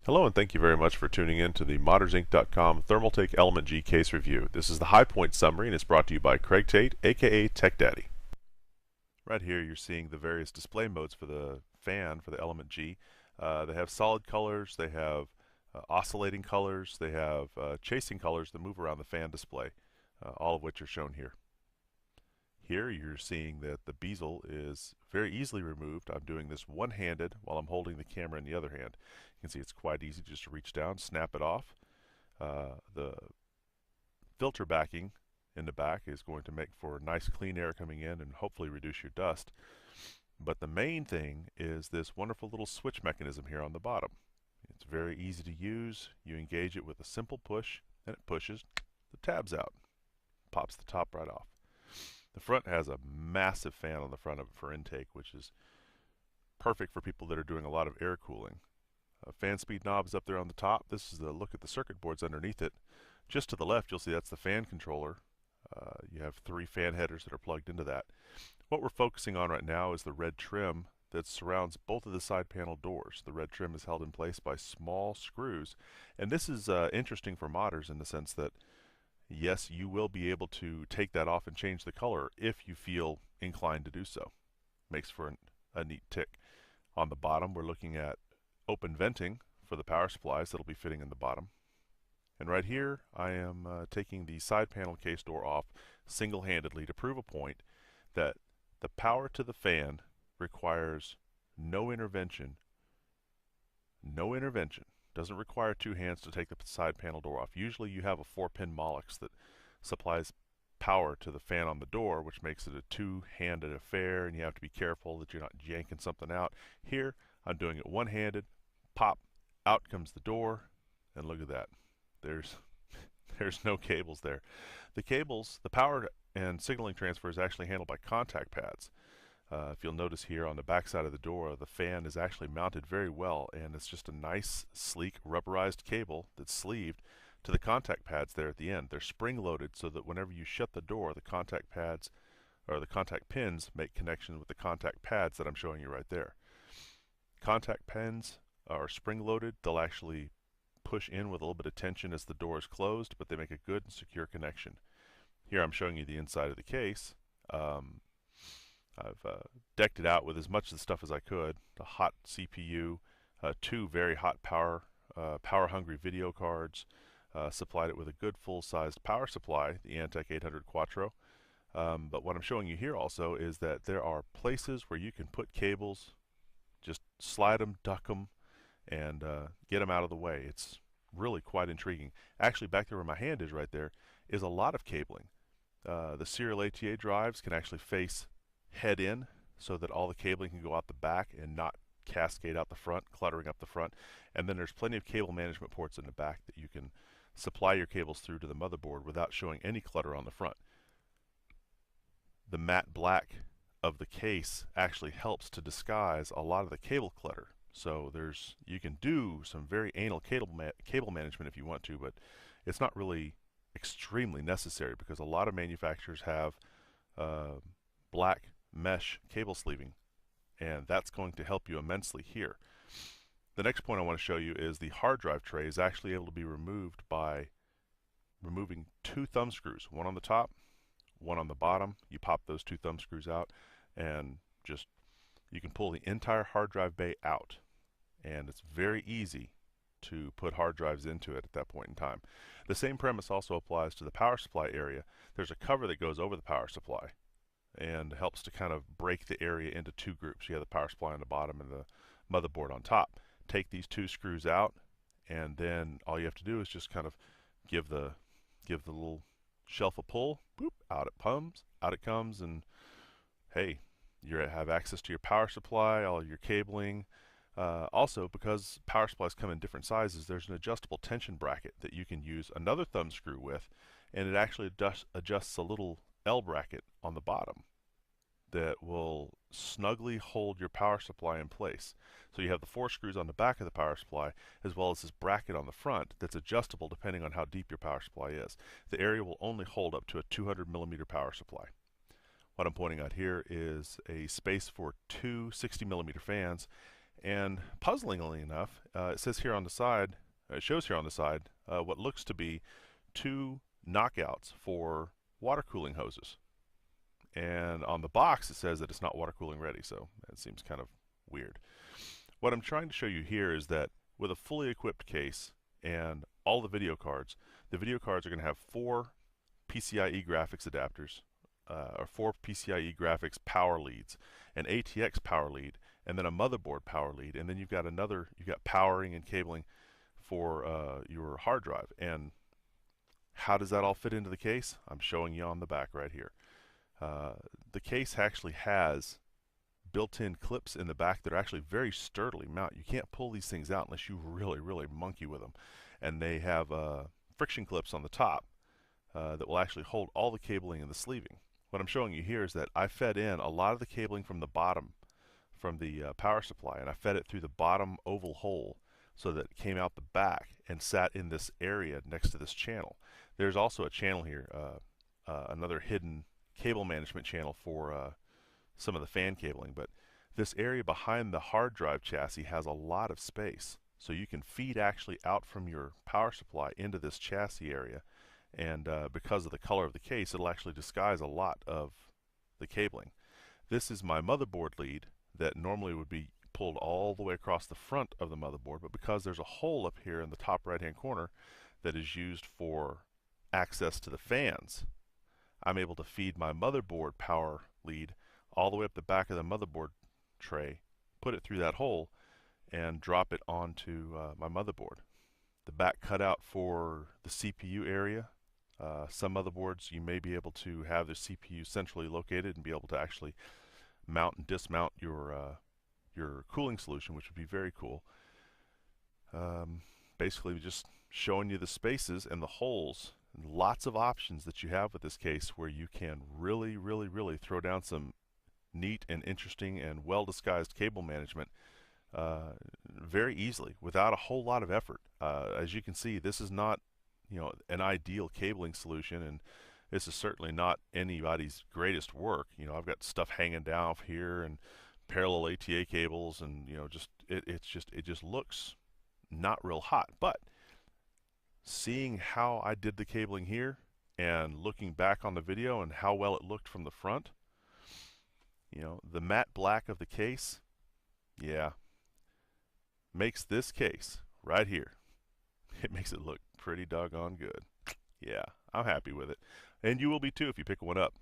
Hello and thank you very much for tuning in to the ModdersInc.com Thermaltake Element G case review. This is the high point summary and it's brought to you by Craig Tate, aka Tech Daddy. Right here you're seeing the various display modes for the fan for the Element G. They have solid colors, they have oscillating colors, they have chasing colors that move around the fan display, all of which are shown here. Here you're seeing that the bezel is very easily removed. I'm doing this one-handed while I'm holding the camera in the other hand. You can see it's quite easy just to reach down, snap it off. The filter backing in the back is going to make for nice clean air coming in and hopefully reduce your dust. But the main thing is this wonderful little switch mechanism here on the bottom. It's very easy to use. You engage it with a simple push and it pushes the tabs out. Pops the top right off. The front has a massive fan on the front of it for intake, which is perfect for people that are doing a lot of air cooling. Fan speed knob is up there on the top. This is a look at the circuit boards underneath it. Just to the left, you'll see that's the fan controller. You have 3 fan headers that are plugged into that. What we're focusing on right now is the red trim that surrounds both of the side panel doors. The red trim is held in place by small screws. And this is interesting for modders in the sense that yes, you will be able to take that off and change the color if you feel inclined to do so. Makes for a neat tick. On the bottom, we're looking at open venting for the power supplies that'll be fitting in the bottom. And right here, I am taking the side panel case door off single-handedly to prove a point that the power to the fan requires no intervention. No intervention. Doesn't require 2 hands to take the side panel door off. Usually you have a 4-pin Molex that supplies power to the fan on the door, which makes it a 2-handed affair, and you have to be careful that you're not yanking something out. Here, I'm doing it one-handed. Pop, out comes the door, and look at that. There's no cables there. The cables, the power and signaling transfer is actually handled by contact pads. If you'll notice here on the back side of the door, the fan is actually mounted very well, and it's just a nice, sleek, rubberized cable that's sleeved to the contact pads there at the end. They're spring-loaded so that whenever you shut the door, the contact pads or the contact pins make connection with the contact pads that I'm showing you right there. Contact pins are spring-loaded. They'll actually push in with a little bit of tension as the door is closed, but they make a good and secure connection. Here I'm showing you the inside of the case. I've decked it out with as much of the stuff as I could. A hot CPU, 2 very hot power-hungry video cards, supplied it with a good full-sized power supply, the Antec 800 Quattro. But what I'm showing you here also is that there are places where you can put cables, just slide them, duck them, and get them out of the way. It's really quite intriguing. Actually, back there where my hand is right there is a lot of cabling. The serial ATA drives can actually face head in so that all the cabling can go out the back and not cascade out the front, cluttering up the front. And then there's plenty of cable management ports in the back that you can supply your cables through to the motherboard without showing any clutter on the front. The matte black of the case actually helps to disguise a lot of the cable clutter. So you can do some very anal cable management if you want to, but it's not really extremely necessary because a lot of manufacturers have black mesh cable sleeving, and that's going to help you immensely here. The next point I want to show you is the hard drive tray is actually able to be removed by removing 2 thumb screws, one on the top, one on the bottom. You pop those 2 thumb screws out and just you can pull the entire hard drive bay out, and it's very easy to put hard drives into it at that point in time. The same premise also applies to the power supply area. There's a cover that goes over the power supply and helps to kind of break the area into 2 groups. You have the power supply on the bottom and the motherboard on top. Take these 2 screws out, and then all you have to do is just kind of give the little shelf a pull. Boop, out it comes, and hey, you have access to your power supply, all your cabling. Also, because power supplies come in different sizes, there's an adjustable tension bracket that you can use another thumb screw with, and it actually adjusts a little L bracket on the bottom that will snugly hold your power supply in place. So you have the 4 screws on the back of the power supply as well as this bracket on the front that's adjustable depending on how deep your power supply is. The area will only hold up to a 200mm power supply. What I'm pointing out here is a space for 2 60mm fans, And puzzlingly enough, it says here on the side, it shows here on the side what looks to be two knockouts for water cooling hoses. And on the box it says that it's not water cooling ready, so that seems kind of weird. What I'm trying to show you here is that with a fully equipped case and all the video cards are going to have 4 PCIe graphics adapters, or 4 PCIe graphics power leads, an ATX power lead, and then a motherboard power lead, and then you've got powering and cabling for your hard drive. And how does that all fit into the case? I'm showing you on the back right here. The case actually has built-in clips in the back that are actually very sturdily mounted. You can't pull these things out unless you really monkey with them. And they have friction clips on the top that will actually hold all the cabling and the sleeving. What I'm showing you here is that I fed in a lot of the cabling from the bottom, from the power supply, and I fed it through the bottom oval hole so that it came out the back and sat in this area next to this channel. There's also a channel here, another hidden cable management channel for some of the fan cabling, but this area behind the hard drive chassis has a lot of space, so you can feed actually out from your power supply into this chassis area, and because of the color of the case, it'll actually disguise a lot of the cabling. This is my motherboard lead that normally would be pulled all the way across the front of the motherboard, but because there's a hole up here in the top right hand corner that is used for access to the fans, I'm able to feed my motherboard power lead all the way up the back of the motherboard tray, put it through that hole, and drop it onto my motherboard. The back cutout for the CPU area. Some motherboards you may be able to have the CPU centrally located and be able to actually mount and dismount your cooling solution, which would be very cool. Basically just showing you the spaces and the holes and lots of options that you have with this case, where you can really throw down some neat and interesting and well disguised cable management very easily without a whole lot of effort. As you can see, this is not an ideal cabling solution, and this is certainly not anybody's greatest work. I've got stuff hanging down here and parallel ATA cables, and it just looks not real hot. But seeing how I did the cabling here and looking back on the video and how well it looked from the front, the matte black of the case, yeah, makes this case right here, it makes it look pretty doggone good. Yeah, I'm happy with it. And you will be too if you pick one up.